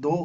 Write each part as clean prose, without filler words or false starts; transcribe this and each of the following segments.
2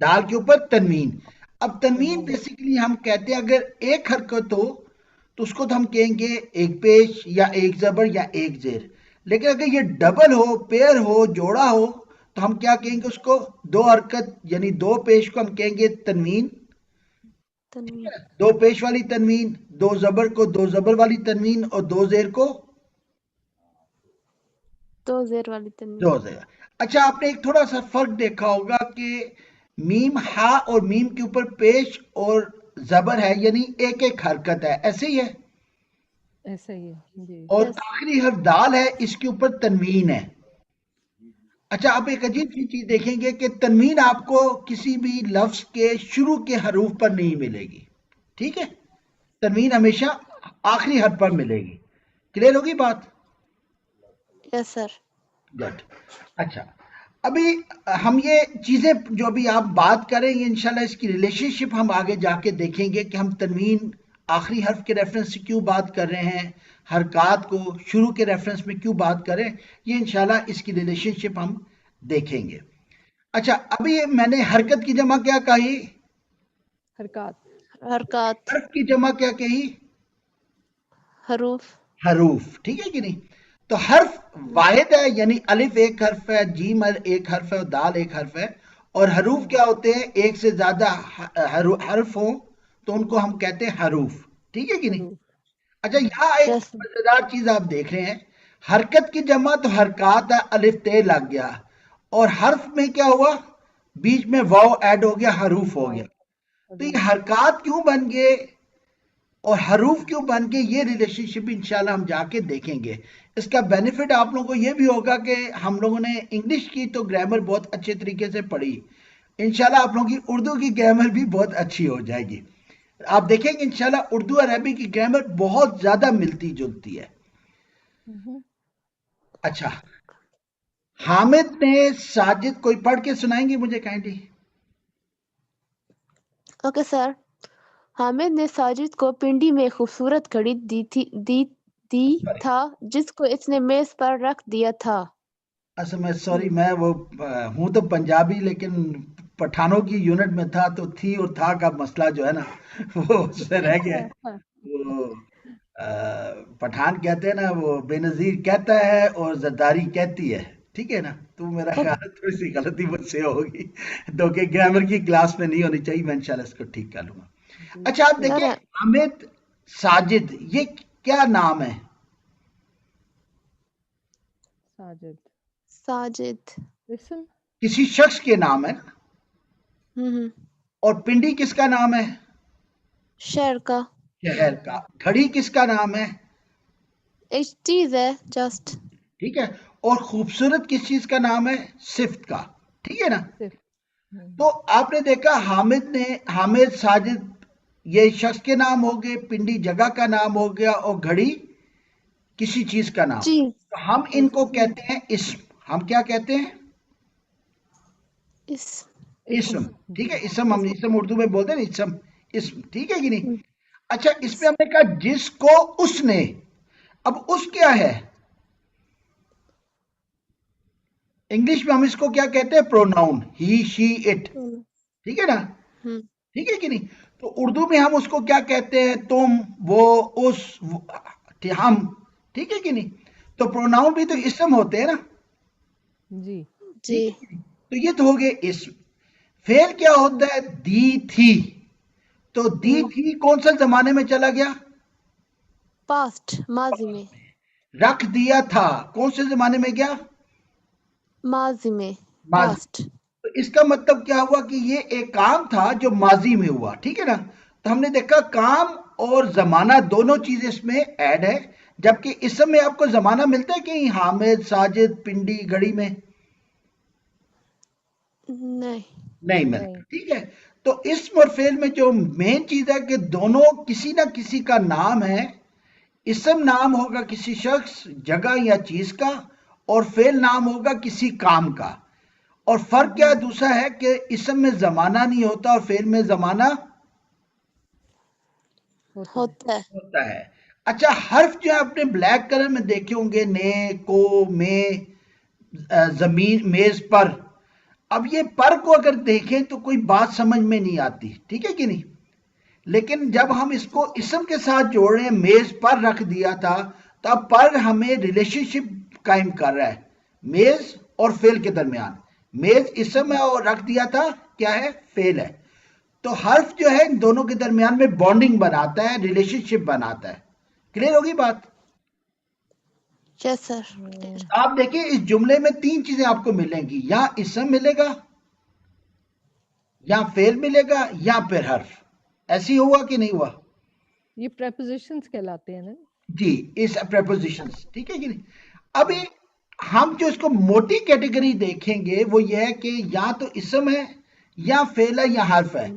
دال کے اوپر تنوین. اب تنوین بیسیکلی ہم کہتے ہیں اگر ایک حرکت ہو تو اس کو تو ہم کہیں گے ایک پیش یا ایک زبر یا ایک زیر. لیکن اگر یہ ڈبل ہو، پیر ہو، جوڑا ہو تو ہم کیا کہیں گے اس کو؟ دو حرکت یعنی دو پیش کو ہم کہیں گے تنوین. تنوین. دو پیش والی تنوین، دو زبر کو دو زبر والی تنوین، اور دو زیر کو دو زیر والی تنوین. دو زیر. اچھا آپ نے ایک تھوڑا سا فرق دیکھا ہوگا کہ میم ہا اور میم کے اوپر پیش اور زبر ہے، یعنی ایک ایک حرکت ہے، ایسے ہی ہے. ایسا ہی ہے جی. اور Yes. آخری حرف دال ہے، اس کے اوپر تنوین ہے. اچھا آپ ایک عجیب سی چیز دیکھیں گے کہ تنوین آپ کو کسی بھی لفظ کے شروع کے حروف پر نہیں ملے گی. ٹھیک ہے، تنوین ہمیشہ آخری حرف پر ملے گی. کلیئر ہوگی بات؟ یس سر. گڈ. اچھا ابھی ہم یہ چیزیں جو ابھی آپ بات کریں گے انشاءاللہ اس کی ریلیشن شپ ہم آگے جا کے دیکھیں گے کہ ہم تنوین آخری حرف کے ریفرنس سے کیوں بات کر رہے ہیں، حرکات کو شروع کے ریفرنس میں کیوں بات کریں، یہ انشاءاللہ اس کی ریلیشن شپ ہم دیکھیں گے. اچھا ابھی میں نے حرکت کی جمع کیا کہی؟ حرکات. حرکات. حرف کی جمع کیا کہی؟ حروف. حروف. ٹھیک ہے کہ نہیں؟ تو حرف واحد ہے، یعنی الف ایک حرف ہے، جیم ایک حرف ہے اور دال ایک حرف ہے. اور حروف کیا ہوتے ہیں؟ ایک سے زیادہ حرف ہوں تو ان کو ہم کہتے ہیں حروف. ٹھیک ہے کہ نہیں؟ حروف. اچھا یہاں ایک Yes. مزیدار چیز آپ دیکھ رہے ہیں، حرکت کی جمع تو حرکات ہے، الف تے لگ گیا، اور حرف میں کیا ہوا؟ بیچ میں واو ایڈ ہو گیا، حروف ہو گیا. تو یہ حرکات کیوں بن گئے اور حروف کیوں بن گئے، یہ ریلیشن شپ انشاءاللہ ہم جا کے دیکھیں گے. اس کا بینیفٹ آپ لوگوں کو یہ بھی ہوگا کہ ہم لوگوں نے انگلش کی تو گرامر بہت اچھے طریقے سے پڑھی، انشاءاللہ آپ لوگوں کی اردو کی گرامر بھی بہت اچھی ہو جائے گی. آپ دیکھیں گے انشاءاللہ اردو اور عربی کی گرامر بہت زیادہ ملتی جلتی ہے. اچھا حامد نے ساجد، کوئی پڑھ کے سنائیں گے مجھے کائنڈلی؟ Okay sir. حامد نے ساجد کو پنڈی میں خوبصورت گھڑی دی تھا جس کو اس نے میز پر رکھ دیا تھا. اصل میں سوری میں وہ ہوں تو پنجابی لیکن پٹھانوں کی یونٹ میں تھا تو تھی اور تھا کا مسئلہ جو ہے نا وہ اس سے رہ گیا. وہ پٹھان کہتے ہیں نا وہ بے نظیر کہتا ہے اور زرداری کہتی ہے. ٹھیک ہے نا؟ تو میرا خیال ہے تھوڑی سی غلطی مجھ سے ہوگی تو کہ گرامر کی کلاس میں نہیں ہونی چاہیے، میں انشاءاللہ اس کو ٹھیک کر لوں گا. اچھا آپ دیکھیں سر حامد ساجد یہ کیا نام ہے؟ ساجد ساجد. اسم. کسی شخص کے نام ہے. اور پنڈی کس کا نام ہے؟ شہر کا. شہر کا. گھڑی کس کا نام ہے؟ ایک چیز ہے جسٹ. ٹھیک ہے. اور خوبصورت کس چیز کا نام ہے؟ صفت کا. ٹھیک ہے نا؟ صرف. تو آپ نے دیکھا حامد ساجد یہ شخص کے نام ہو گئے، پنڈی جگہ کا نام ہو گیا، اور گھڑی کسی چیز کا نام. چیز. تو ہم ان کو کہتے ہیں اسم. ہم کیا کہتے ہیں؟ اسم. ٹھیک ہے، اسم ہم اسم اردو میں بولتے ہیں نا، اسم. ٹھیک ہے کہ نہیں؟ اچھا اس میں ہم نے کہا جس کو اس نے. اب اس کیا ہے؟ انگلش میں ہم اس کو کیا کہتے ہیں؟ پروناؤن. He she it. ٹھیک ہے نا؟ ٹھیک ہے کہ نہیں؟ تو اردو میں ہم اس کو کیا کہتے ہیں؟ تم، وہ، اس، ہم. ٹھیک ہے کہ نہیں؟ تو پروناؤن بھی تو اسم ہوتے ہیں نا. جی. جی. تو یہ تو ہو گئے اسم. فعل کیا ہوتا ہے؟ دی تھی. تو دی تھی کون سا زمانے میں چلا گیا؟ پاسٹ. ماضی میں. رکھ دیا تھا کون سے زمانے میں گیا؟ ماضی میں. ماضی. پاسٹ. تو اس کا مطلب کیا ہوا کہ یہ ایک کام تھا جو ماضی میں ہوا. ٹھیک ہے نا؟ تو ہم نے دیکھا کام اور زمانہ دونوں چیزیں اس میں ایڈ ہے، جبکہ اسم میں آپ کو زمانہ ملتا ہے کہیں حامد ساجد پنڈی گھڑی میں؟ نہیں ملتا. ٹھیک ہے. تو اسم اور فعل میں جو مین چیز ہے کہ دونوں کسی نہ کسی کا نام ہے. اسم نام ہوگا کسی شخص، جگہ یا چیز کا، اور فعل نام ہوگا کسی کام کا. اور فرق کیا دوسرا ہے کہ اسم میں زمانہ نہیں ہوتا اور فعل میں زمانہ ہوتا ہے. اچھا حرف جو ہے اپنے بلیک کلر میں دیکھے ہوں گے، نے، کو، میں، زمین، میز پر. اب یہ پر کو اگر دیکھیں تو کوئی بات سمجھ میں نہیں آتی، ٹھیک ہے کہ نہیں؟ لیکن جب ہم اس کو اسم کے ساتھ جوڑ رہے ہیں، میز پر رکھ دیا تھا، تو اب پر ہمیں ریلیشن شپ قائم کر رہا ہے میز اور فعل کے درمیان. میز اسم ہے اور رکھ دیا تھا کیا ہے؟ فعل ہے. تو حرف جو ہے ان دونوں کے درمیان میں بانڈنگ بناتا ہے، ریلیشن شپ بناتا ہے. کلیئر ہوگی بات؟ یس سر. آپ دیکھیں اس جملے میں تین چیزیں آپ کو ملیں گی، یا اسم ملے گا، یا فعل ملے گا، یا پھر حرف. ایسی ہوا کہ نہیں ہوا؟ یہ پریپوزیشنز کہلاتے ہیں نا. جی، اس پریپوزیشنز، ٹھیک ہے کہ نہیں؟ ابھی ہم جو اس کو موٹی کیٹیگری دیکھیں گے وہ یہ ہے کہ یا تو اسم ہے، یا فعل ہے، یا حرف ہے،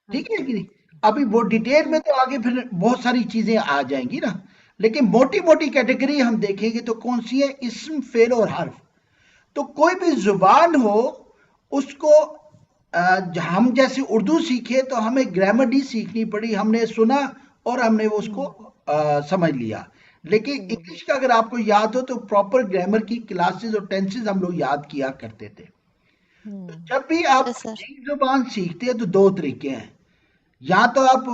ٹھیک ہے کہ نہیں؟ ابھی وہ ڈیٹیل میں تو آگے پھر بہت ساری چیزیں آ جائیں گی نا، لیکن موٹی موٹی کیٹیگری ہم دیکھیں گے تو کون سی ہے؟ اسم، فعل اور حرف. تو کوئی بھی زبان ہو اس کو ہم جیسے اردو سیکھے تو ہمیں گرامر نہیں سیکھنی پڑی، ہم نے سنا اور ہم نے اس کو سمجھ لیا. لیکن انگلش کا اگر آپ کو یاد ہو تو پراپر گرامر کی کلاسز اور ٹینسز ہم لوگ یاد کیا کرتے تھے. تو جب بھی آپ یس سر. نئی زبان سیکھتے ہیں تو دو طریقے ہیں. یا تو آپ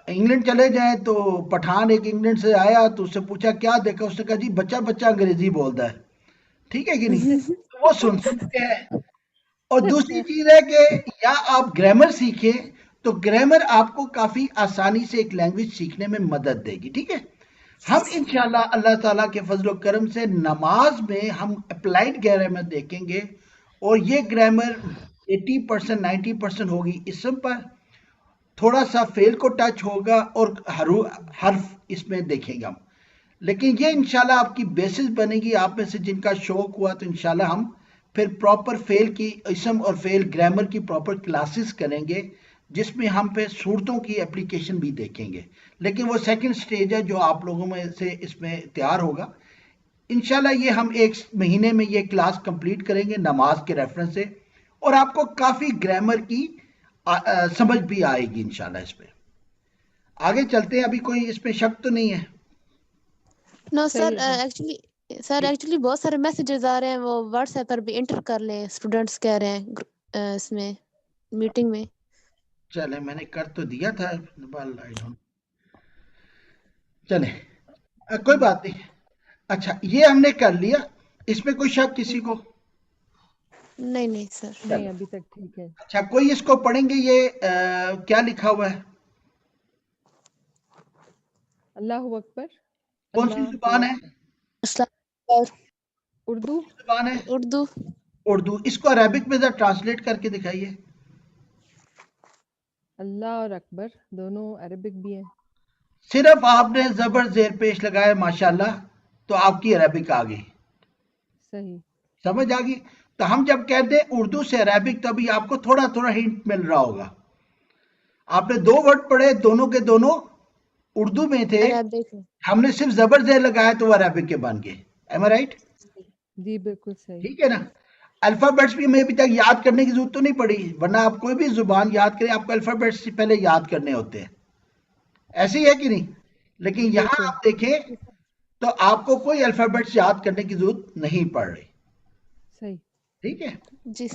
انگلینڈ چلے جائیں تو پٹھان ایک انگلینڈ سے آیا تو اس سے پوچھا کیا دیکھا، اس نے کہا جی بچہ بچہ انگریزی بولتا ہے، ٹھیک ہے کہ نہیں؟ تو وہ سنتے ہیں. اور دوسری چیز ہے کہ یا آپ گرامر سیکھیں تو گرامر آپ کو کافی آسانی سے ایک لینگویج سیکھنے میں مدد دے گی، ٹھیک ہے؟ ہم انشاءاللہ اللہ تعالیٰ کے فضل و کرم سے نماز میں ہم اپلائیڈ گرامر دیکھیں گے، اور یہ گرامر 80% 90% ہوگی اسم پر، تھوڑا سا فعل کو ٹچ ہوگا، اور حرف اس میں دیکھیں گے ہم. لیکن یہ انشاءاللہ آپ کی بیسس بنے گی. آپ میں سے جن کا شوق ہوا تو انشاءاللہ ہم پھر پراپر فعل کی، اسم اور فعل گرامر کی پراپر کلاسز کریں گے، جس میں ہم پہ صورتوں کی اپلیکیشن بھی دیکھیں گے. لیکن وہ سیکنڈ سٹیج ہے جو آپ لوگوں میں سے اس میں تیار ہوگا. انشاءاللہ یہ ہم ایک مہینے میں یہ کلاس کمپلیٹ کریں گے نماز کے ریفرنس سے، اور آپ کو کافی گرامر کی سمجھ بھی آئے گی انشاءاللہ. اس پہ آگے چلتے ہیں. ابھی کوئی اس پہ شک تو نہیں ہے؟ نو سر. صحیح ہے. ایکچولی بہت سارے میسیجز آ رہے ہیں، وہ واٹس ایپ پر بھی انٹر کر لیں، اسٹوڈینٹس کہہ رہے ہیں اس میں میٹنگ میں. چلے میں نے کر تو دیا تھا، چلے کوئی بات نہیں. اچھا یہ ہم نے کر لیا، اس میں کوئی شک کسی کو؟ نہیں سر. نہیں ابھی تک ٹھیک ہے. اچھا کوئی اس کو پڑھیں گے؟ یہ کیا لکھا ہوا ہے؟ اللہ اکبر. کون سی زبان ہے؟ اردو. زبان ہے اردو. اردو. اس کو عربک میں ذرا ٹرانسلیٹ کر کے دکھائیے. اللہ اور اکبر دونوں عربک بھی ہیں. صرف آپ نے زبر زیر پیش لگایا ماشاءاللہ تو آپ کی عربک آ گئی. صحیح. سمجھ آ گئی؟ تو ہم جب کہتے ہیں اردو سے عربک تو ابھی آپ کو تھوڑا تھوڑا ہنٹ مل رہا ہوگا. آپ نے دو ورڈ پڑھے، دونوں کے دونوں اردو میں تھے، عربک. ہم نے صرف زبر زیر لگایا تو وہ عربک کے بن گئے. ایم آئی رائٹ؟ جی بالکل صحیح. ٹھیک ہے نا. الفابیٹس بھی ہمیں ابھی تک یاد کرنے کی ضرورت تو نہیں پڑی، ورنہ آپ کوئی بھی زبان یاد کریں آپ کو الفابیٹس سے پہلے یاد کرنے ہوتے ہیں، ایسے ہی ہے کہ نہیں؟ لیکن یہاں بالکل. آپ دیکھیں تو آپ کو کوئی الفابیٹس یاد کرنے کی ضرورت نہیں پڑ رہی. صحیح. ٹھیک ہے. جی.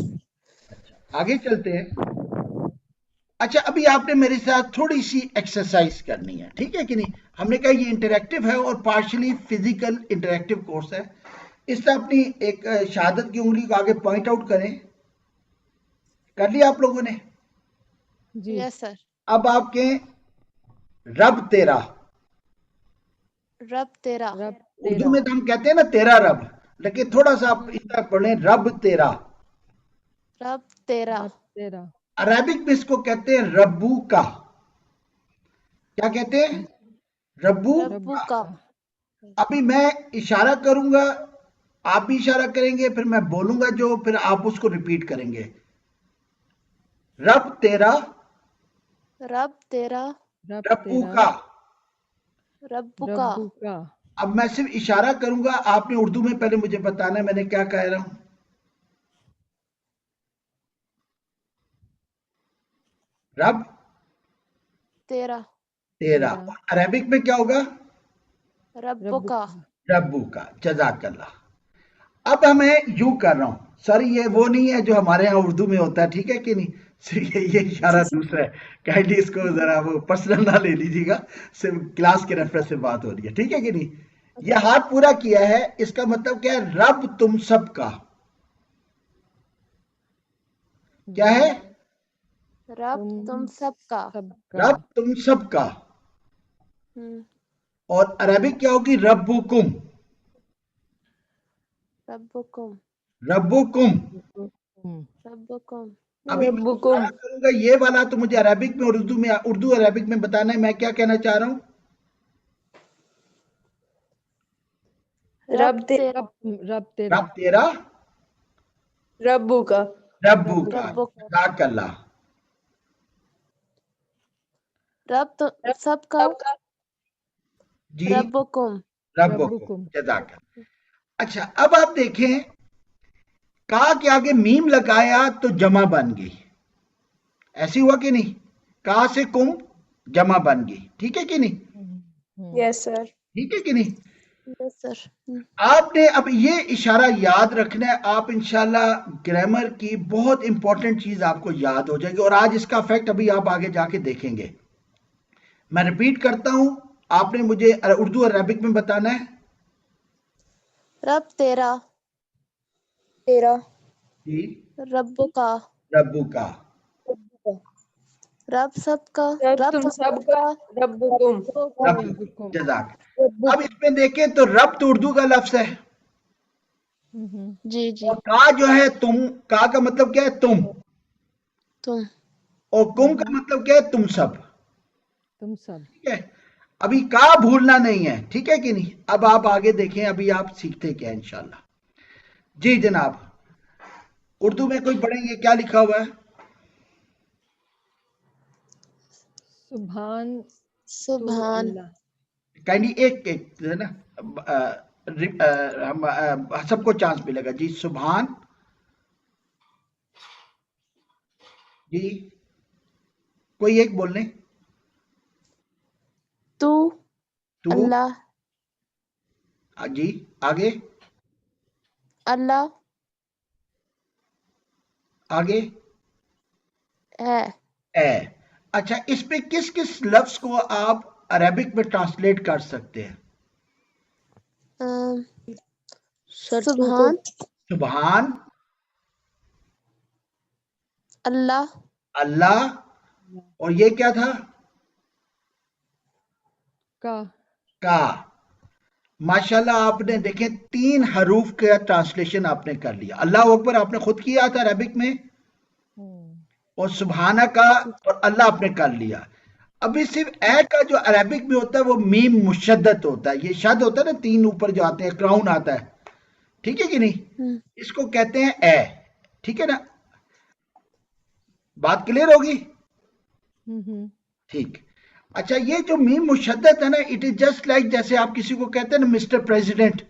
اچھا آگے چلتے ہیں. اچھا ابھی آپ نے میرے ساتھ تھوڑی سی ایکسرسائز کرنی ہے، ٹھیک ہے کہ نہیں؟ ہم نے کہا یہ انٹریکٹیو ہے اور پارشلی فزیکل انٹریکٹیو کورس ہے. اس سے اپنی ایک شہادت کی انگلی کو آگے پوائنٹ آؤٹ کریں. کر لیا آپ لوگوں نے؟ جی. یس سر. اب آپ کے رب تیرا. رب تیرا. رب اردو تیرا. میں تو ہم کہتے ہیں نا تیرا رب، لیکن تھوڑا سا آپ اس طرح پڑھیں رب تیرا. رب تیرا. رب تیرا. عربک میں اس کو کہتے ہیں ربو کا. کیا کہتے ہیں؟ ربو ربو کا. کا. ابھی میں اشارہ کروں گا، آپ بھی اشارہ کریں گے، پھر میں بولوں گا جو، پھر آپ اس کو ریپیٹ کریں گے. رب تیرا. رب تیرا. رب ربو تیرا. کا. ربو کا. ربو کا. اب میں صرف اشارہ کروں گا، آپ نے اردو میں پہلے مجھے بتانا ہے میں نے کیا کہہ رہا ہوں. رب تیرا. تیرا. تیرا. عربک میں کیا ہوگا؟ ربو ربو کا. کا. ربو کا. جزاک اللہ. اب میں یوں کر رہا ہوں، سر یہ وہ نہیں ہے جو ہمارے ہاں اردو میں ہوتا ہے، ٹھیک ہے کہ نہیں؟ یہ اشارہ دوسرا ہے، کائنڈلی اس کو ذرا وہ پرسنل نہ لے لیجیے گا، صرف کلاس کے ریفرنس سے بات ہو رہی ہے، ٹھیک ہے کہ نہیں؟ یہ ہاتھ پورا کیا ہے، اس کا مطلب کیا ہے؟ رب تم سب کا کیا جی ہے؟ رب تم تم سب کا سب کا رب تم سب کا. ہم، اور عربک کیا ہوگی؟ ربکم. ربکم ربکم. حکم ربکم ابھی میں دوبارہ کروں گا یہ والا، تو مجھے عربک میں اور اردو عربک میں بتانا ہے میں کیا کہنا چاہ رہا ہوں. رب تیرا رب تیرا رب تیرا، ربو کا ربو کا. ربو کا جزاک اللہ. رب سب کا جی ربکم ربکم. ربکم جزاک اللہ. اچھا اب آپ دیکھیں، کا کے آگے میم لگایا تو جمع بن گئی، ایسی ہوا کہ نہیں؟ کا سے کم جمع بن گئی، ٹھیک ہے کہ نہیں؟ یس سر ٹھیک ہے کہ نہیں؟ یس سر آپ نے اب یہ اشارہ یاد رکھنا ہے، آپ انشاءاللہ گرامر کی بہت امپورٹنٹ چیز آپ کو یاد ہو جائے گی، اور آج اس کا فیکٹ ابھی آپ آگے جا کے دیکھیں گے. میں ریپیٹ کرتا ہوں، آپ نے مجھے اردو اور عربک میں بتانا ہے. رب تیرا تیرا جی رب کا ربو کا. رب سب کا رب تم سب کا ربکم رب. ربکم جزاک. اب اس میں دیکھیں تو رب تو اردو کا لفظ ہے، جی جی اور کا جو ہے تم، کا کا مطلب کیا ہے؟ تم. تم اور کم کا مطلب کیا ہے؟ تم سب. تم سب ٹھیک ہے، ابھی کا بھولنا نہیں ہے، ٹھیک ہے کہ نہیں؟ اب آپ آگے دیکھیں، ابھی آپ سیکھتے کیا انشاءاللہ. جی جناب، اردو میں کوئی پڑھیں گے کیا لکھا ہوا ہے؟ سبحان تو سبحان اللہ کائنڈلی ایک جو ہے نا، ہم سب کو چانس ملے گا. جی سبحان. جی کوئی ایک بول لیں. تو تو. اللہ جی آگے اللہ آگے ہے اے. اچھا اس پہ کس کس لفظ کو آپ عربک میں ٹرانسلیٹ کر سکتے ہیں؟ سر تو سبحان سبحان، اللہ اللہ، اور یہ کیا تھا؟ کا کا. ماشاءاللہ آپ نے دیکھیں 3 حروف کا ٹرانسلیشن آپ نے کر لیا. اللہ اکبر آپ نے خود کیا تھا عربک میں، اور سبحانہ کا اور اللہ آپ نے کر لیا. ابھی صرف اے کا جو عربک میں ہوتا ہے وہ میم مشدد ہوتا ہے، یہ شد ہوتا ہے نا، 3 اوپر جو آتے ہیں، کراؤن آتا ہے، ٹھیک ہے کہ نہیں؟ اس کو کہتے ہیں اے، ٹھیک ہے نا؟ بات کلیئر ہوگی؟ ٹھیک. اچھا یہ جو میم مشدد ہے نا، اٹ از جسٹ لائک جیسے آپ کسی کو کہتے ہیں نا مسٹر پریزیڈنٹ،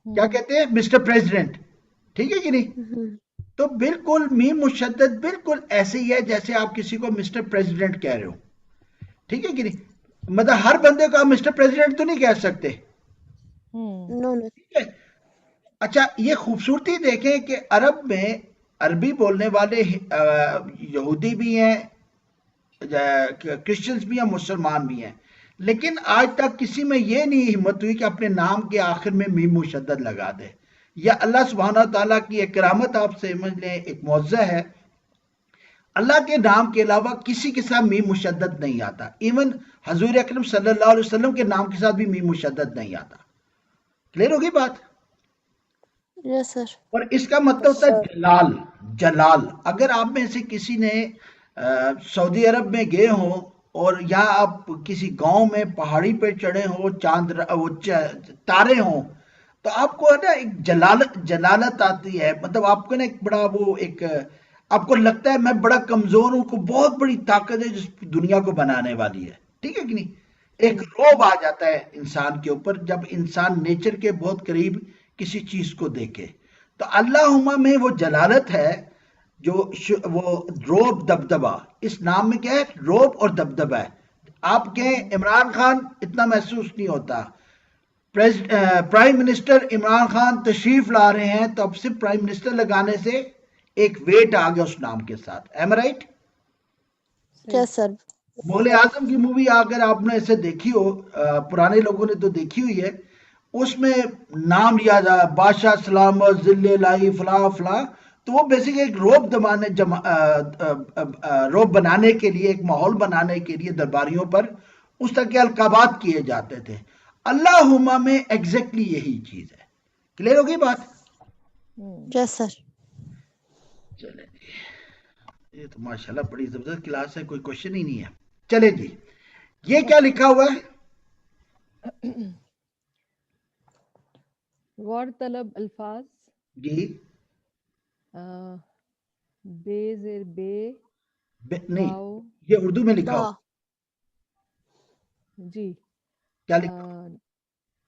کیا کہتے ہیں؟ مسٹر پریزیڈنٹ، ٹھیک ہے کہ نہیں؟ تو بالکل میم مشدد بالکل ایسے ہی ہے جیسے آپ کسی کو مسٹر پریزیڈنٹ کہہ رہے ہو، ٹھیک ہے کہ نہیں؟ مطلب ہر بندے کو آپ مسٹر پریزیڈنٹ تو نہیں کہہ سکتے، نو ٹھیک ہے؟ اچھا یہ خوبصورتی دیکھیں کہ عرب میں عربی بولنے والے یہودی بھی ہیں، کرسچنز بھی ہیں، مسلمان بھی ہیں، لیکن آج تک کسی میں یہ نہیں ہمت ہوئی کہ اپنے نام کے آخر میں میم مشدد لگا دے. یا اللہ سبحانہ تعالیٰ کی ایک کرامت آپ سمجھ لیں، ایک معجزہ ہے، اللہ کے نام کے علاوہ کسی کے ساتھ میم مشدد نہیں آتا. ایون حضور اکرم صلی اللہ علیہ وسلم کے نام کے ساتھ بھی میم مشدد نہیں آتا. کلیئر ہوگی بات؟ یس سر اور اس کا مطلب ہوتا ہے جلال. جلال. اگر آپ میں سے کسی نے سعودی عرب میں گئے ہوں اور یا آپ کسی گاؤں میں پہاڑی پہ چڑھے ہوں، وہ تارے ہوں، تو آپ کو نا ایک جلالت آتی ہے. مطلب آپ کو نا ایک بڑا وہ ایک آپ کو لگتا ہے میں بڑا کمزور ہوں، کو بہت بڑی طاقت ہے جس دنیا کو بنانے والی ہے، ٹھیک ہے کہ نہیں؟ ایک رعب آ جاتا ہے انسان کے اوپر جب انسان نیچر کے بہت قریب کسی چیز کو دیکھے. تو اللہم میں وہ جلالت ہے، جو وہ روب دبدبہ، اس نام میں کیا ہے؟ روب اور دبدبہ ہے. آپ کے عمران خان اتنا محسوس نہیں ہوتا، پرائم منسٹر عمران خان تشریف لا رہے ہیں تو اب صرف پرائم منسٹر لگانے سے ایک ویٹ آ گیا اس نام کے ساتھ. Am right? Yes sir. Mughal Azam کی مووی اگر آپ نے اسے دیکھی ہو، پرانے لوگوں نے تو دیکھی ہوئی ہے، اس میں نام لیا جا بادشاہ سلامت ذل الہی فلاں فلاں، تو وہ بیسک ایک روب بنانے کے لیے، ایک ماحول بنانے کے لیے درباریوں پر اس طرح کے القابات کیے جاتے تھے. اللہما میں ایگزیکٹلی یہی چیز ہے. کلیئر ہوگی بات؟ یس سر. چلیں جی، یہ تو ماشاءاللہ بڑی زبردست کلاس ہے، کوئی کوشچن ہی نہیں ہے. چلے جی، یہ کیا لکھا ہوا ہے؟ غور طلب الفاظ. جی بے زیر بے نہیں، واو. یہ اردو میں لکھا ہو. جی. کیا لکھا؟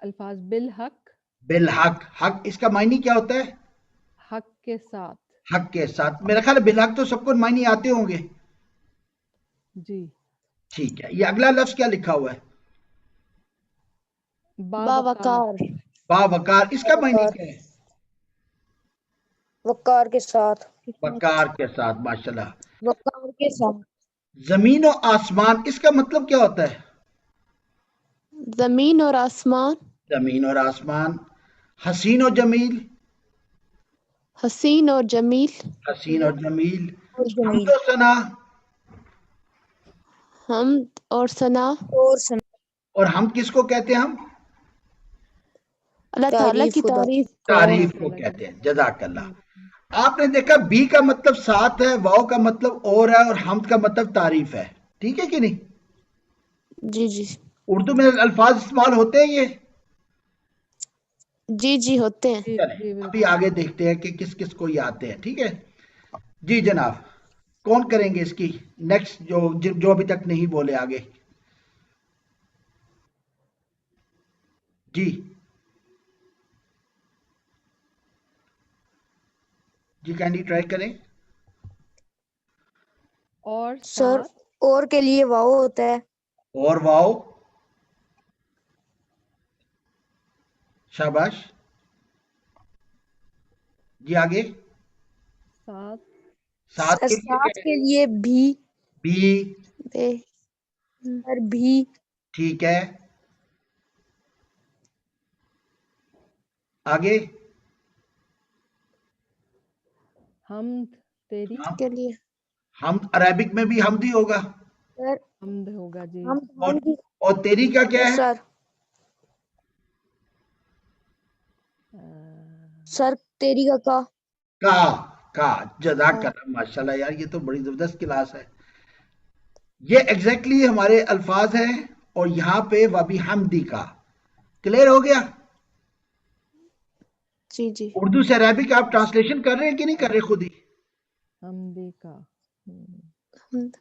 الفاظ بالحق. بالحق. حق اس کا معنی کیا ہوتا ہے؟ حق کے ساتھ. حق کے ساتھ. میرا خیال ہے بالحق تو سب کو معنی آتے ہوں گے. جی. ٹھیک ہے، یہ اگلا لفظ کیا لکھا ہوا ہے؟ باوقار. باوقار. اس کا معنی کیا ہے؟ وقار کے ساتھ. وقار کے ساتھ. ماشاءاللہ. وقار کے ساتھ. زمین و آسمان، اس کا مطلب کیا ہوتا ہے؟ زمین اور آسمان. زمین اور آسمان. حسین و جمیل. حسین اور جمیل. حسین اور جمیل. اور حمد جمیل. و ثنا. حمد اور ثنا. اور سنا. اور ہم کس کو کہتے ہیں؟ ہم اللہ تعالیٰ کی خدا. تعریف. تعریف کو کہتے ہیں. جزاک اللہ. آپ نے دیکھا بی کا مطلب ساتھ ہے، واو کا مطلب اور ہے، اور حمد کا مطلب تعریف ہے. ٹھیک ہے کہ نہیں؟ جی جی. اردو میں الفاظ استعمال ہوتے ہیں یہ. جی جی ہوتے ہیں. جی چلیں جی ابھی بالکل. آگے دیکھتے ہیں کہ کس کس کو یہ آتے ہیں. ٹھیک ہے جی جناب، کون کریں گے اس کی نیکسٹ، جو ابھی تک نہیں بولے آگے؟ جی جی کینڈی ٹرائی کریں. اور سر ساتھ. اور کے لیے واو ہوتا ہے. اور واو. شاباش. جی آگے. ساتھ. ساتھ سر کے لیے ساتھ کے لیے بھی. بھی. بے. سر بھی. ٹھیک ہے، آگے. حمد تیری. کے لیے. ہم عربک میں بھی حمدی ہوگا. سر حمد ہوگا. جی. اور تیری کا کیا ہے؟ سر سر تیری کا کا. جزاک اللہ. ماشاءاللہ یار، یہ تو بڑی زبردست کلاس ہے. یہ ایگزیکٹلی ہمارے الفاظ ہیں، اور یہاں پہ وبی حمدی کا. کلیئر ہو گیا؟ جی جی. اردو سے عربک آپ ٹرانسلیشن کر رہے ہیں کہ نہیں کر رہے خود ہی؟ حمدے کا. حمد.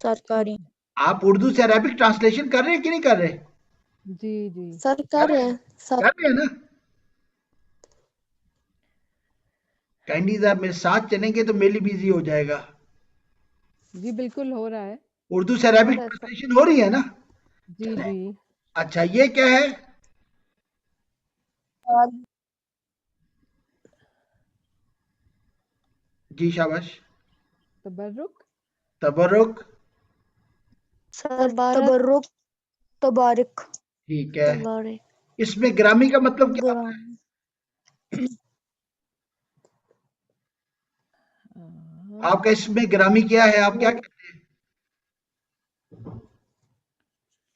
سرکاری. آپ اردو سے عربک ٹرانسلیشن کر رہے ہیں کہ نہیں کر رہے؟ جی جی. سر کر رہے ہیں سر. کر رہے ہیں نا. کینڈی صاحب میرے ساتھ چلیں گے تو میری بھی ایزی ہو جائے گا. جی بالکل ہو رہا ہے. اردو سے عربک ٹرانسلیشن ہو رہی ہے نا؟ جی جی. اچھا، یہ کیا ہے؟ جی شاباش. تبرک. تبرک. سر تبارک. تبرک. تبارک. ٹھیک ہے. تبارک. اس میں گرامی کا مطلب کیا ہوتا ہے؟ آپ کا اس میں گرامی کیا ہے؟ آپ کیا کہتے ہیں؟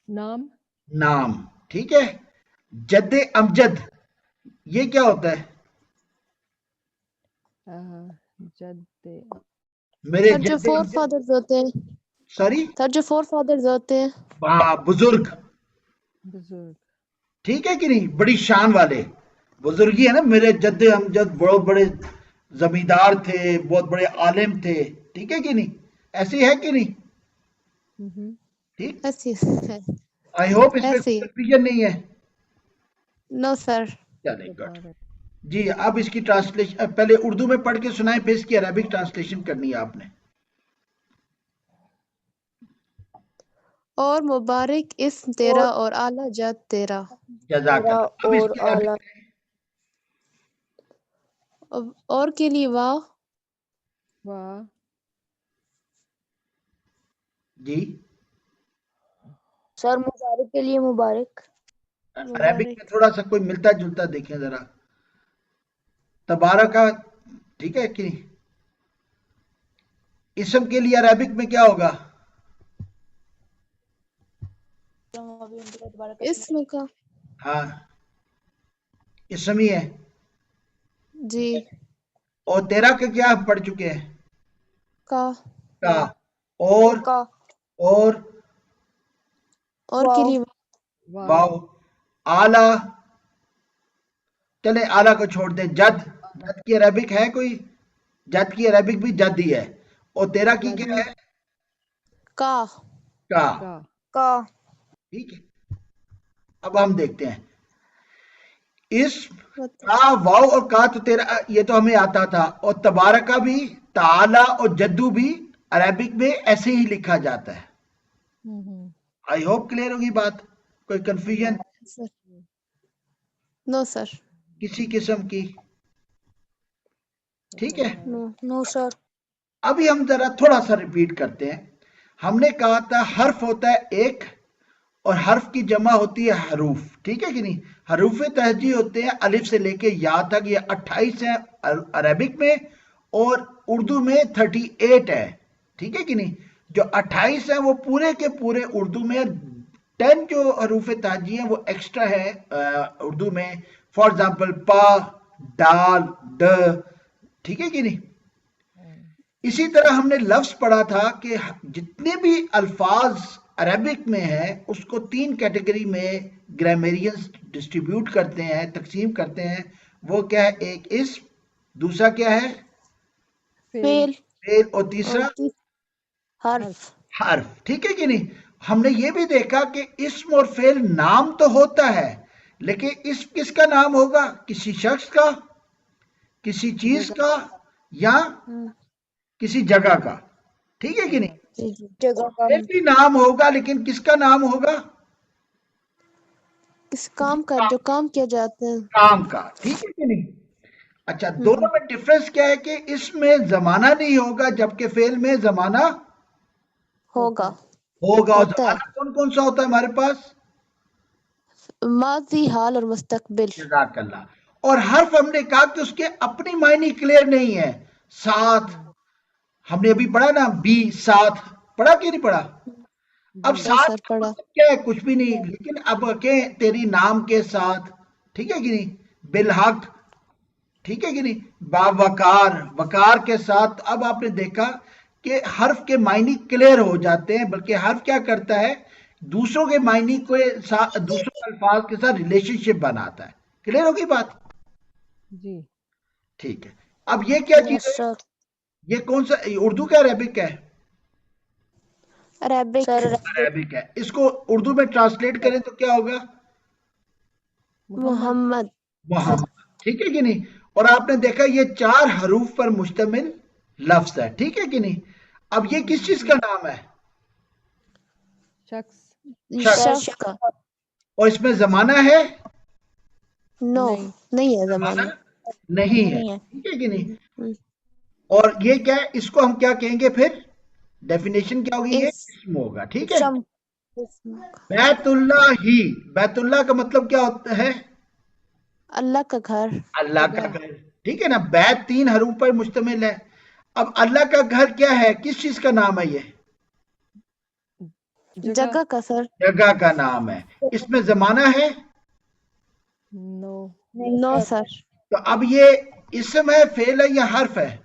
نام. نام. ٹھیک ہے. جد امجد، یہ کیا ہوتا ہے؟ جد. میرے سر جو جد فور امجد. فادرز ہوتے ہیں. سوری. سر جو فور فادرز ہوتے ہیں. بزرگ. بزرگ. ٹھیک ہے کہ نہیں؟ بڑی شان والے بزرگی ہے نا. میرے جد امجد بہت بڑے زمیندار تھے، بہت بڑے عالم تھے. ٹھیک ہے کہ نہیں؟ ایسی ہے کہ نہیں؟ ٹھیک. ایسی ہے. آئی ہوپ اس میں ایسی ہے. کنفیوژن نہیں ہے. نو سر. چلیں گڈ. جی اب اس کی ٹرانسلیشن پہلے اردو میں پڑھ کے سنائیں، پھر اس کی عربک ٹرانسلیشن کرنی ہے آپ نے. اور مبارک اسم تیرا اور اعلیٰ جد تیرا. جزاک تیرا اللہ. اب اس اور کی عربی اعلیٰ اور کے لیے واو. واہ جی سر مبارک کے لیے مبارک. عربک میں مبارک. تھوڑا سا کوئی ملتا جلتا دیکھیں ذرا. تبارکہ ٹھیک ہے کہ نہیں؟ اسم کے لیے عربک میں کیا ہوگا؟ اسم کا. ہاں اسم ہی ہے. جی. اور تیرا کا کیا پڑھ چکے ہیں؟ کا. کا. اور کا اور اور کے لیے واہ واو. آلہ چلے آلہ کو چھوڑ دیں. جد. جد کی عربک ہے کوئی؟ جد کی عربک بھی جد ہی ہے. اور تیرا کی کیا ہے؟ کا. کا. کا کا ٹھیک ہے. اب ہم دیکھتے ہیں اسم کا واو اور کا تو تیرا یہ تو ہمیں آتا تھا. اور تبارکہ بھی تعالی اور جدو بھی عربک میں ایسے ہی لکھا جاتا ہے. آئی ہوپ کلیئر ہوگی بات. کوئی کنفیوژن سر. نو سر. کسی قسم کی؟ ٹھیک ہے. نو سر. ابھی ہم ذرا تھوڑا سا ریپیٹ کرتے ہیں. ہم نے کہا تھا حرف ہوتا ہے ایک اور حرف کی جمع ہوتی ہے حروف. ٹھیک ہے کہ نہیں؟ حروف تہجی ہوتے ہیں الف سے لے کے یا تک. یہ 28 ہیں عربک میں اور اردو میں 38 ہے. ٹھیک ہے کہ نہیں؟ جو 28 ہیں وہ پورے کے پورے اردو میں. 10 جو حروف تہجی ہیں وہ ایکسٹرا ہے اردو میں. فار ایگزامپل پا، ڈال، ڈ. ٹھیک ہے کہ نہیں؟ اسی طرح ہم نے لفظ پڑھا تھا کہ جتنے بھی الفاظ عربک میں ہیں اس کو 3 کیٹیگری میں گرامیرینز ڈسٹریبیوٹ کرتے ہیں، تقسیم کرتے ہیں. وہ کیا ہے؟ ایک اسم، دوسرا کیا ہے؟ فیل. فعل، اور تیسرا حرف. حرف. ٹھیک ہے کہ نہیں؟ ہم نے یہ بھی دیکھا کہ اسم اور فعل نام تو ہوتا ہے لیکن اسم کس کا نام ہوگا؟ کسی شخص کا، کسی چیز کا، یا کسی جگہ کا. ٹھیک ہے کہ نہیں؟ جگہ کا فعل بھی نام ہوگا لیکن کس کا نام ہوگا؟ کس کام کا جو کام کیا جاتا ہے. کام کا. ٹھیک ہے کہ نہیں؟ اچھا دونوں میں ڈفرنس کیا ہے کہ اس میں زمانہ نہیں ہوگا جبکہ فعل میں زمانہ ہوگا. ہوگا. اور ہوتا ہے. زمانہ کون کون سا ہوتا ہے ہمارے پاس؟ ماضی، حال اور مستقبل. جزاک اللہ. اور حرف ہم نے کہا کہ اس کے اپنی معنی کلیئر نہیں ہے. ساتھ ہم نے ابھی پڑھا نا، بی ساتھ پڑھا کہ نہیں پڑھا؟ اب جی ساتھ سر کا پڑھا. مطلب کیا ہے؟ کچھ بھی نہیں. لیکن اب کہ تیری نام کے ساتھ. ٹھیک ہے کہ نہیں؟ بالحق. ٹھیک ہے کہ نہیں؟ باوقار، وقار کے ساتھ. اب آپ نے دیکھا کہ حرف کے معنی کلیئر ہو جاتے ہیں بلکہ حرف کیا کرتا ہے؟ دوسروں کے معنی کو دوسروں کے الفاظ کے ساتھ ریلیشن شپ بناتا ہے. کلیئر ہوگی بات؟ جی ٹھیک ہے. اب یہ کیا یس چیز ہے؟ سر. یہ کون سا اردو کا عربک ہے؟ عربک. سر عربک ہے. اس کو اردو میں ٹرانسلیٹ کریں تو کیا ہوگا؟ محمد. محمد. ٹھیک ہے کہ نہیں؟ اور آپ نے دیکھا یہ 4 حروف پر مشتمل لفظ ہے. ٹھیک ہے کہ نہیں؟ اب یہ کس چیز کا نام ہے؟ شخص شخص کا. اور اس میں زمانہ ہے؟ نو. نہیں. نہیں ہے زمانہ زمانہ. نہیں ہے. ٹھیک ہے کہ نہیں؟ اور یہ کیا ہے؟ اس کو ہم کیا کہیں گے پھر؟ ڈیفینیشن کیا ہوگی؟ یہ اسم ہوگا. ٹھیک ہے. بیت اللہ ہی. بیت اللہ کا مطلب کیا ہوتا ہے؟ اللہ کا گھر. اللہ کا گھر. ٹھیک ہے نا؟ بیت 3 حروف پر مشتمل ہے. اب اللہ کا گھر کیا ہے؟ کس چیز کا نام ہے؟ یہ جگہ کا سر. جگہ کا نام ہے. اس میں زمانہ ہے؟ نو نو سر. تو اب یہ اسم ہے، فعل ہے یا حرف ہے؟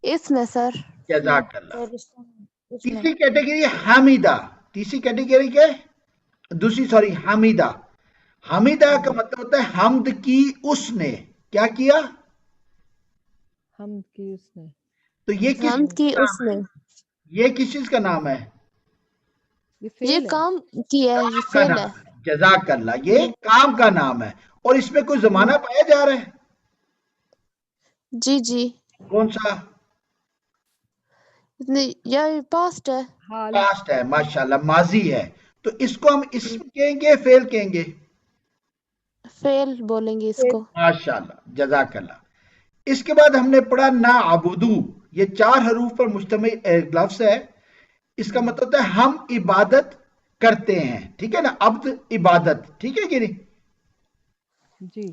اس میں سر. جزاک اللہ. تیسری کیٹیگری حمیدہ. تیسری کیٹیگری کیا ہے؟ دوسری حمیدہ. حمیدہ کا مطلب ہوتا ہے حمد کی اس نے. کیا کیا؟ حمد کی اس نے. تو یہ کس حمد کی چیز کا اس نام نے. ہے؟ یہ کس چیز کا نام ہے؟ یہ یہ فعل ہے. کام کیا ہے. یہ کا فعل نام ہے. ہے. جزاک اللہ. یہ کام کا نام ہے. اور اس میں کوئی زمانہ پایا جا رہا ہے؟ جی جی. کون سا؟ یا پاسٹ ہے؟ حال پاسٹ ہے، ماشاءاللہ ماضی ہے، تو اس کو ہم اسم کہیں گے فعل کہیں گے؟ فعل بولیں گے اس کو. ماشاءاللہ، جزاک اللہ. اس کے بعد ہم نے پڑھا نعبدو، یہ 4 حروف پر مشتمل ایک لفظ ہے. اس کا مطلب ہوتا ہے ہم عبادت کرتے ہیں، ٹھیک ہے نا، عبد عبادت، ٹھیک ہے کہ نہیں؟ جی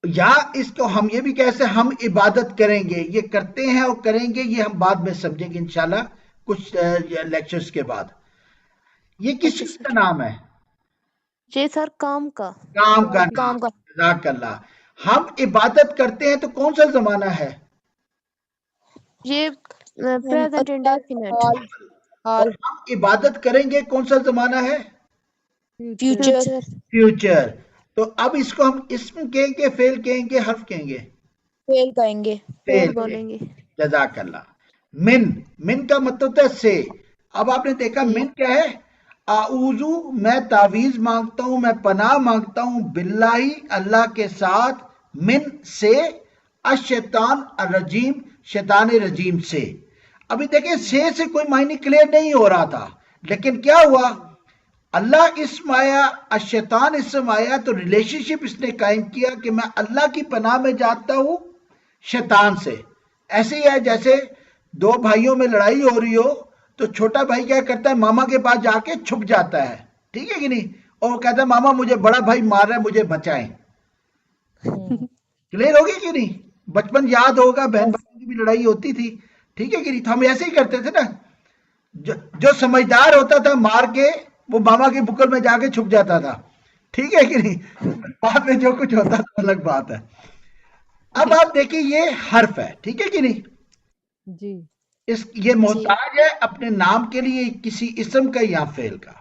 یا اس کو ہم یہ بھی کہہ سکتے ہیں ہم عبادت کریں گے، یہ کرتے ہیں اور کریں گے، یہ ہم بعد میں سمجھیں گے انشاءاللہ کچھ لیکچرز کے بعد. یہ کس اچھا چیز سر. کا نام ہے؟ جی سر، کام کا. کام کا نام. کام کا. جزاک اللہ. ہم عبادت کرتے ہیں تو کون سا زمانہ ہے؟ یہ پریزنٹ انڈیفینٹ. اور ہم عبادت کریں گے کون سا زمانہ ہے؟ Future future. فیوچر. تو اب اس کو ہم اسم کہیں گے فعل کہیں گے حرف کہیں گے؟ فیل کہیں گے. فعل بولیں گے. جزاک اللہ. من کا مطلب ہوتا ہے سے. اب آپ نے دیکھا من کیا ہے؟ اعوذ، میں تعویذ مانگتا ہوں، میں پناہ مانگتا ہوں، باللہ اللہ کے ساتھ، من سے، الشیطان الرجیم شیطان رجیم سے. ابھی دیکھیں سے کوئی معنی کلیئر نہیں ہو رہا تھا، لیکن کیا ہوا؟ اللہ اسم آیا، الشیطان اسم آیا، تو ریلیشن شپ اس نے قائم کیا کہ میں اللہ کی پناہ میں جاتا ہوں شیطان سے. ایسے ہی ہے جیسے 2 بھائیوں میں لڑائی ہو رہی ہو تو چھوٹا بھائی کیا کرتا ہے؟ ماما کے پاس جا کے چھپ جاتا ہے، ٹھیک ہے کہ نہیں؟ اور وہ کہتا ہے ماما مجھے بڑا بھائی مار رہا ہے، مجھے بچائیں. کلیئر ہوگی کہ نہیں؟ بچپن یاد ہوگا، بہن بھائی کی بھی لڑائی ہوتی تھی، ٹھیک ہے کہ نہیں؟ تو ہم ایسے ہی کرتے تھے نا. جو سمجھدار ہوتا تھا مار کے وہ ماما کے بکل میں جا کے چھپ جاتا تھا، ٹھیک ہے کہ نہیں؟ بعد میں جو کچھ ہوتا تھا الگ بات ہے. اب آپ دیکھیں یہ حرف ہے، ٹھیک ہے کہ نہیں؟ جی یہ محتاج ہے اپنے نام کے لیے کسی اسم کا یا فعل کا.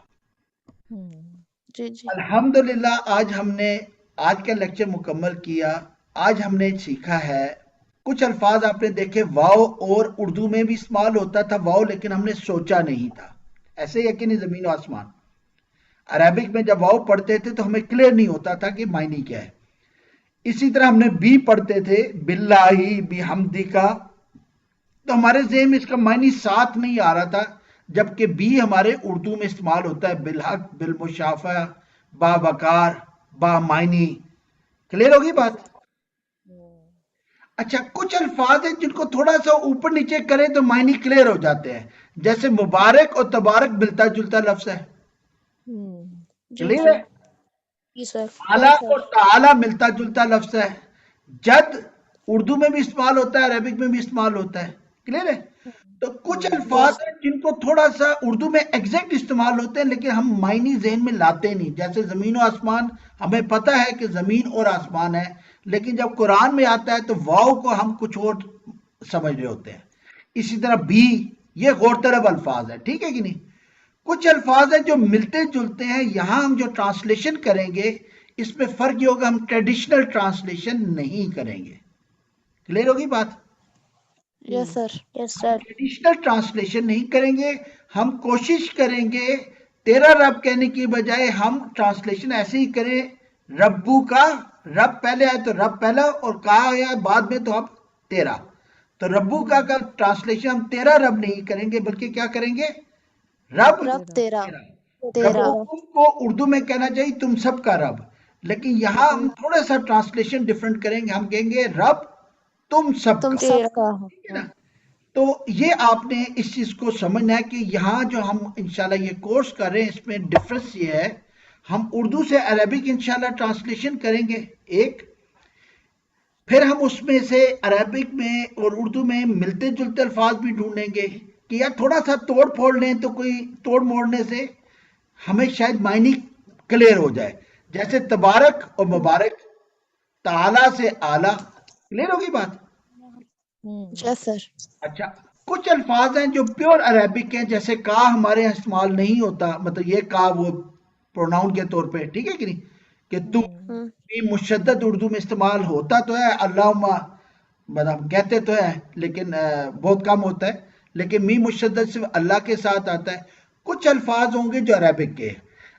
جی جی. الحمدللہ آج ہم نے آج کا لیکچر مکمل کیا. آج ہم نے سیکھا ہے کچھ الفاظ آپ نے دیکھے واو، اور اردو میں بھی استعمال ہوتا تھا واو، لیکن ہم نے سوچا نہیں تھا. ایسے ہی کہ نہیں زمین و آسمان. عربک میں جب واو پڑھتے تھے تو ہمیں کلیئر نہیں ہوتا تھا کہ معنی کیا ہے. اسی طرح ہم نے بی پڑھتے تھے باللہ بحمدی کا، تو ہمارے ذہن میں اس کا معنی ساتھ نہیں آ رہا تھا، جبکہ بی ہمارے اردو میں استعمال ہوتا ہے بالحق، بالمشافہ، با وقار، با معنی. کلیئر ہوگی بات؟ اچھا، کچھ الفاظ ہیں جن کو تھوڑا سا اوپر نیچے کریں تو معنی کلیئر ہو جاتے ہیں، جیسے مبارک اور تبارک ملتا جلتا لفظ ہے، جی کلیئر جی. ہے؟ جی سر. اعلیٰ اور تعالیٰ ملتا جلتا لفظ ہے. جد اردو میں بھی استعمال ہوتا ہے، عربک میں بھی استعمال ہوتا ہے، کلیئر ہے؟ تو کچھ الفاظ ہیں جن کو تھوڑا سا اردو میں ایگزیکٹ استعمال ہوتے ہیں لیکن ہم معنی ذہن میں لاتے نہیں. جیسے زمین و آسمان، ہمیں پتہ ہے کہ زمین اور آسمان ہے، لیکن جب قرآن میں آتا ہے تو واو کو ہم کچھ اور سمجھ رہے ہوتے ہیں. اسی طرح بھی، یہ غور طلب الفاظ ہے، ٹھیک ہے کہ نہیں؟ کچھ الفاظ ہیں جو ملتے جلتے ہیں، یہاں ہم جو ٹرانسلیشن کریں گے اس میں فرق یہ ہوگا، ہم ٹریڈیشنل ٹرانسلیشن نہیں کریں گے. کلیئر ہوگی بات؟ یس سر. یس سر. ٹریڈیشنل ٹرانسلیشن نہیں کریں گے. ہم کوشش کریں گے تیرا رب کہنے کی بجائے ہم ٹرانسلیشن ایسے ہی کریں، ربو کا، رب پہلے آئے تو رب پہلا، اور کہا آیا بعد میں تو اب تیرا. تو ربو کا ٹرانسلیشن ہم تیرا رب نہیں کریں گے بلکہ کیا کریں گے؟ رب تیرا. ربکم کو اردو میں کہنا چاہیے تم سب کا رب، لیکن یہاں ہم تھوڑا سا ٹرانسلیشن ڈیفرنٹ کریں گے، ہم کہیں گے رب تم سب تم کا، سب کا. ٹھیک ہے نا؟ تو یہ آپ نے اس چیز کو سمجھنا ہے کہ یہاں جو ہم انشاءاللہ یہ کورس کر رہے ہیں اس میں ڈفرنس یہ ہے، ہم اردو سے عربک انشاءاللہ ٹرانسلیشن کریں گے ایک، پھر ہم اس میں سے عربک میں اور اردو میں ملتے جلتے الفاظ بھی ڈھونڈیں گے کہ یار تھوڑا سا توڑ پھوڑ لیں تو کوئی توڑ موڑنے سے ہمیں شاید معنی کلیئر ہو جائے. جیسے تبارک اور مبارک، تعالی سے اعلیٰ، کلیئر ہوگی بات؟ یس سر. اچھا، کچھ الفاظ ہیں جو پیور عربک ہیں، جیسے کا ہمارے یہاں استعمال نہیں ہوتا، مطلب یہ کا وہ پروناؤن کے طور پہ، ٹھیک ہے کہ نہیں؟ کہ تم بھی مشدد اردو میں استعمال ہوتا تو ہے، اللہم مطلب کہتے تو ہے لیکن بہت کم ہوتا ہے، لیکن می مشدد صرف اللہ کے ساتھ آتا ہے. کچھ الفاظ ہوں گے جو عربک کے.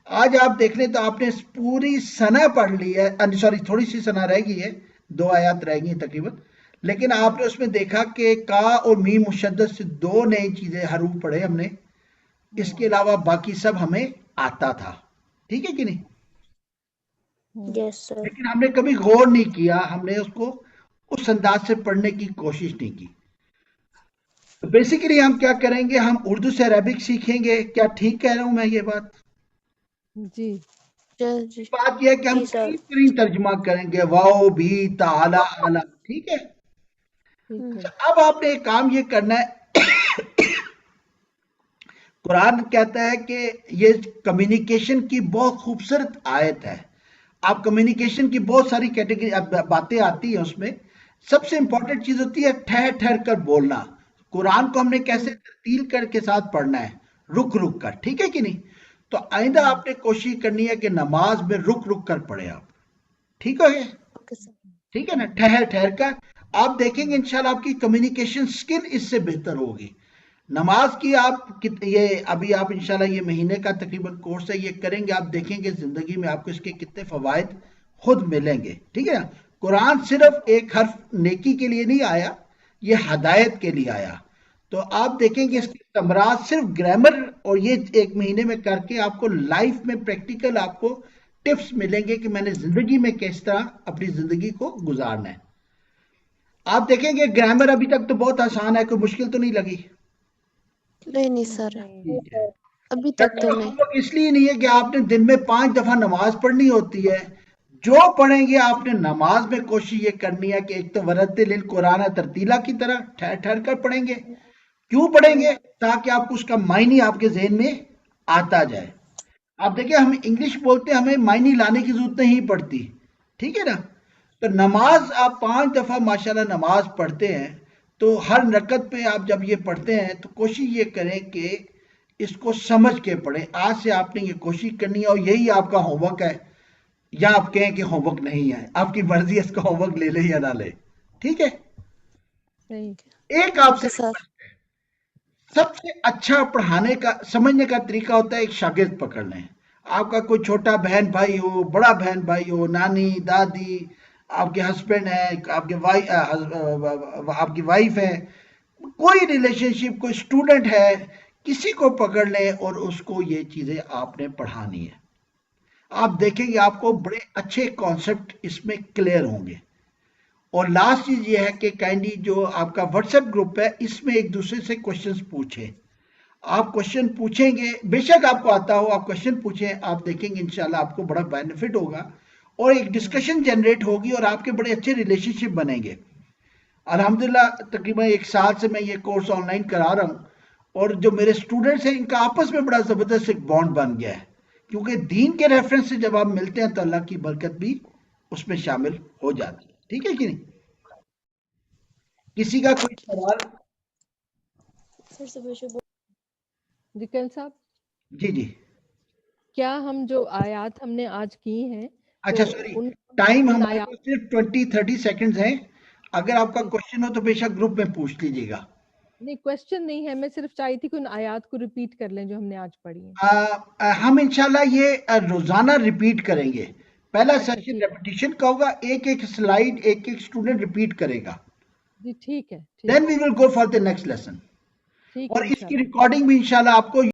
آج آپ دیکھ لیں تو آپ نے پوری سنہ پڑھ لی ہے، سوری تھوڑی سی سنہ رہ گئی ہے، 2 آیات رہ گئی تقریباً، لیکن آپ نے اس میں دیکھا کہ کا اور میم مشدد سے 2 نئی چیزیں حروف پڑھے ہم نے، اس کے علاوہ باقی سب ہمیں آتا تھا، ٹھیک ہے کہ نہیں؟ یس سر. لیکن ہم نے کبھی غور نہیں کیا، ہم نے اس کو اس انداز سے پڑھنے کی کوشش نہیں کی. تو بیسیکلی ہم کیا کریں گے، ہم اردو سے عربک سیکھیں گے. کیا ٹھیک کہہ رہا ہوں میں یہ بات؟ جی جی بات یہ ہے کہ ہم جی سر. قریب قریب ترجمہ کریں گے، واؤ بھی تعالی اعلی، ٹھیک ہے؟ ٹھیک ہے. اب آپ نے ایک کام یہ کرنا ہے، قرآن کہتا ہے کہ یہ کمیونیکیشن کی بہت خوبصورت آیت ہے. آپ کمیونیکیشن کی بہت ساری کیٹیگری باتیں آتی ہیں، اس میں سب سے امپورٹنٹ چیز ہوتی ہے ٹھہر ٹھہر کر بولنا. قرآن کو ہم نے کیسے ترتیل کر کے ساتھ پڑھنا ہے، رک رک کر، ٹھیک ہے کہ نہیں؟ تو آئندہ آپ نے کوشش کرنی ہے کہ نماز میں رک رک کر پڑھیں آپ، ٹھیک ہے؟ Okay sir. ٹھیک ہے نا، ٹھہر ٹھہر کر. آپ دیکھیں گے انشاءاللہ آپ کی کمیونیکیشن سکل اس سے بہتر ہوگی. نماز کی آپ یہ ابھی آپ انشاءاللہ یہ مہینے کا تقریباً کورس ہے، یہ کریں گے، آپ دیکھیں گے زندگی میں آپ کو اس کے کتنے فوائد خود ملیں گے، ٹھیک ہے نا؟ قرآن صرف ایک حرف نیکی کے لیے نہیں آیا، یہ ہدایت کے لیے آیا. تو آپ دیکھیں گے اس کے تمرات صرف گرامر اور یہ ایک مہینے میں کر کے آپ کو لائف میں پریکٹیکل آپ کو ٹپس ملیں گے کہ میں نے زندگی میں کس طرح اپنی زندگی کو گزارنا ہے. آپ دیکھیں گے گرامر ابھی تک تو بہت آسان ہے، کوئی مشکل تو نہیں لگی؟ نہیں سر، ٹھیک ہے. ابھی تک تو نہیں. ہوم ورک اس لیے نہیں ہے کہ آپ نے دن میں 5 دفعہ نماز پڑھنی ہوتی ہے. جو پڑھیں گے آپ نے نماز میں کوشش یہ کرنی ہے کہ ایک تو ورتل القرآن ترتیلا کی طرح ٹھہر ٹھہر کر پڑھیں گے. کیوں پڑھیں گے؟ تاکہ آپ کو اس کا معنی آپ کے ذہن میں آتا جائے. آپ دیکھیں ہم انگلش بولتے ہیں، ہمیں معنی لانے کی ضرورت نہیں پڑتی، ٹھیک ہے نا؟ تو نماز آپ 5 دفعہ ماشاءاللہ نماز پڑھتے ہیں، تو ہر رکعت پہ آپ جب یہ پڑھتے ہیں تو کوشش یہ کریں کہ اس کو سمجھ کے پڑھیں. آج سے آپ نے یہ کوشش کرنی ہے، اور یہی آپ کا ہوم ورک ہے. یا آپ کہیں کہ ہوم ورک نہیں ہے، آپ کی مرضی ہے، اس کا ہوم ورک لے لے یا نہ لے، ٹھیک ہے؟ صحیح. ایک آپ سے اوکے سر. سب سے اچھا پڑھانے کا سمجھنے کا طریقہ ہوتا ہے ایک شاگرد پکڑ لیں. آپ کا کوئی چھوٹا بہن بھائی ہو، بڑا بہن بھائی ہو، نانی دادی، آپ کے ہسبینڈ ہیں، آپ کی وائف ہے، کوئی ریلیشن شپ، کوئی اسٹوڈنٹ ہے، کسی کو پکڑ لیں اور اس کو یہ چیزیں آپ نے پڑھانی ہے. آپ دیکھیں گے آپ کو بڑے اچھے کانسیپٹ اس میں کلیئر ہوں گے. اور لاسٹ چیز یہ ہے کہ کائنڈلی جو آپ کا واٹس ایپ گروپ ہے، اس میں ایک دوسرے سے کوشچنز پوچھیں. آپ کوشچن پوچھیں گے، بے شک آپ کو آتا ہو، آپ کوشچن پوچھیں، آپ دیکھیں گے انشاءاللہ آپ کو بڑا بینیفٹ ہوگا، اور ایک ڈسکشن جنریٹ ہوگی، اور آپ کے بڑے اچھے ریلیشن شپ بنیں گے. الحمدللہ تقریباً 1 سال سے میں یہ کورس آن لائن کرا رہا ہوں، اور جو میرے اسٹوڈنٹس ہیں ان کا آپس میں بڑا زبردست ایک بانڈ بن گیا ہے، کیونکہ دین کے ریفرنس سے جب آپ ملتے ہیں تو اللہ کی برکت بھی اس میں شامل ہو جاتی ہے. ٹھیک ہے کہ نہیں؟ کسی کا کوئی سوال؟ سر سے جکل صاحب، جی جی. کیا ہم جو آیات ہم نے آج کی ہیں اچھا تو سوری، ان ٹائم ان ہمارے آیات پاس صرف 20-30 سیکنڈز ہیں. اگر آپ کا کوشچن ہو تو بے شک گروپ میں پوچھ لیجیے گا. نہیں، کوشچن نہیں ہے، میں صرف چاہی تھی کہ ان آیات کو ریپیٹ کر لیں جو ہم نے آج پڑھی ہیں. ہم انشاءاللہ یہ روزانہ ریپیٹ کریں گے. پہلا اچھا سیشن ٹھیک، ریپیٹیشن کا ہوگا، ایک ایک سلائیڈ ایک ایک اسٹوڈنٹ ریپیٹ کرے گا. جی ٹھیک ہے، then we will go for the next lesson. ٹھیک اور ہے اس کی انشاءاللہ. ریکارڈنگ بھی انشاءاللہ آپ کو